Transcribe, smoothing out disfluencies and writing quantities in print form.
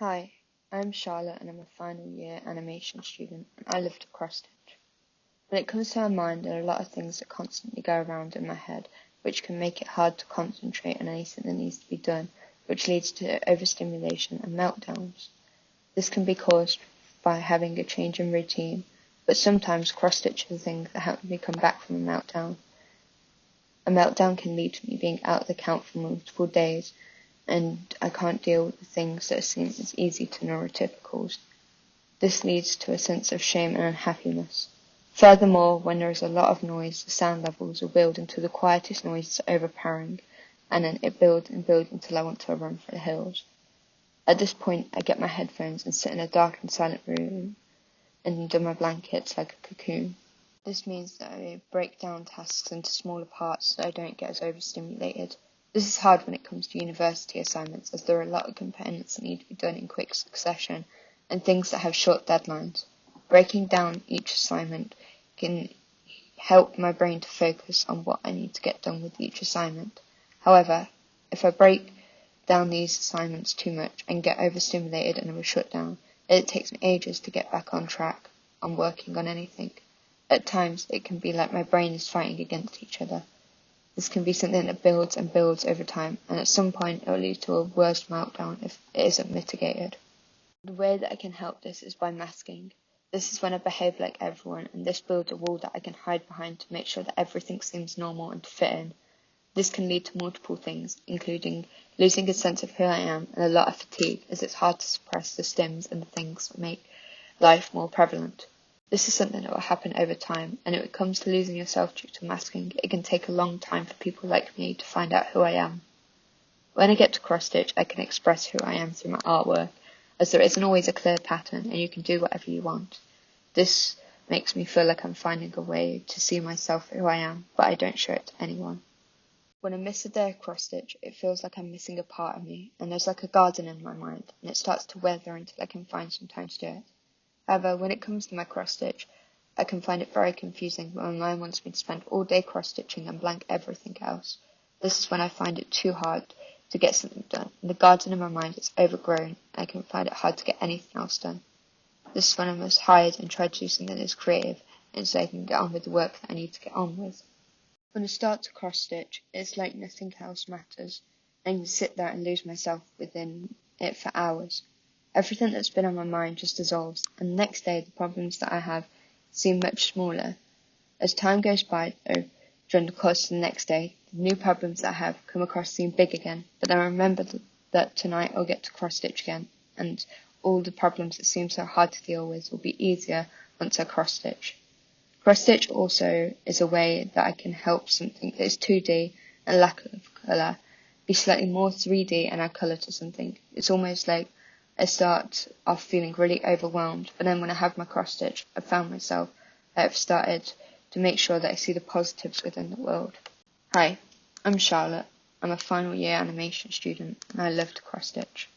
Hi, I'm Charlotte and I'm a final year animation student and I live to cross stitch. When it comes to my mind, there are a lot of things that constantly go around in my head, which can make it hard to concentrate on anything that needs to be done, which leads to overstimulation and meltdowns. This can be caused by having a change in routine, but sometimes cross stitch is the thing that helps me come back from a meltdown. A meltdown can lead to me being out of the count for multiple days, and I can't deal with the things that seem as easy to neurotypicals. This leads to a sense of shame and unhappiness. Furthermore, when there is a lot of noise, the sound levels will build until the quietest noise is overpowering, and then it builds and builds until I want to run for the hills. At this point, I get my headphones and sit in a dark and silent room under my blankets like a cocoon. This means that I break down tasks into smaller parts so I don't get as overstimulated. This is hard when it comes to university assignments, as there are a lot of components that need to be done in quick succession and things that have short deadlines. Breaking down each assignment can help my brain to focus on what I need to get done with each assignment. However, if I break down these assignments too much and get overstimulated and I will shut down, it takes me ages to get back on track on working on anything. At times, it can be like my brain is fighting against each other. This can be something that builds and builds over time, and at some point it will lead to a worse meltdown if it isn't mitigated. The way that I can help this is by masking. This is when I behave like everyone, and this builds a wall that I can hide behind to make sure that everything seems normal and to fit in. This can lead to multiple things, including losing a sense of who I am and a lot of fatigue, as it's hard to suppress the stims and the things that make life more prevalent. This is something that will happen over time, and when it comes to losing yourself due to masking, it can take a long time for people like me to find out who I am. When I get to cross stitch, I can express who I am through my artwork, as there isn't always a clear pattern and you can do whatever you want. This makes me feel like I'm finding a way to see myself for who I am, but I don't show it to anyone. When I miss a day of cross stitch, it feels like I'm missing a part of me, and there's like a garden in my mind, and it starts to wither until I can find some time to do it. However, when it comes to my cross stitch, I can find it very confusing when my mind wants me to spend all day cross stitching and blank everything else. This is when I find it too hard to get something done, and the garden in my mind is overgrown, and I can find it hard to get anything else done. This is when I must hide and try to do something that is creative, and so I can get on with the work that I need to get on with. When I start to cross stitch, it's like nothing else matters. I can sit there and lose myself within it for hours. Everything that's been on my mind just dissolves, and the next day the problems that I have seem much smaller. As time goes by, during the course of the next day, the new problems that I have come across seem big again, but then I remember that tonight I'll get to cross stitch again, and all the problems that seem so hard to deal with will be easier once I cross stitch. Cross stitch also is a way that I can help something that is 2D and lack of colour be slightly more 3D and add colour to something. It's almost like I start off feeling really overwhelmed, but then when I have my cross stitch, I found myself I've started to make sure that I see the positives within the world. Hi, I'm Charlotte. I'm a final year animation student and I love to cross stitch.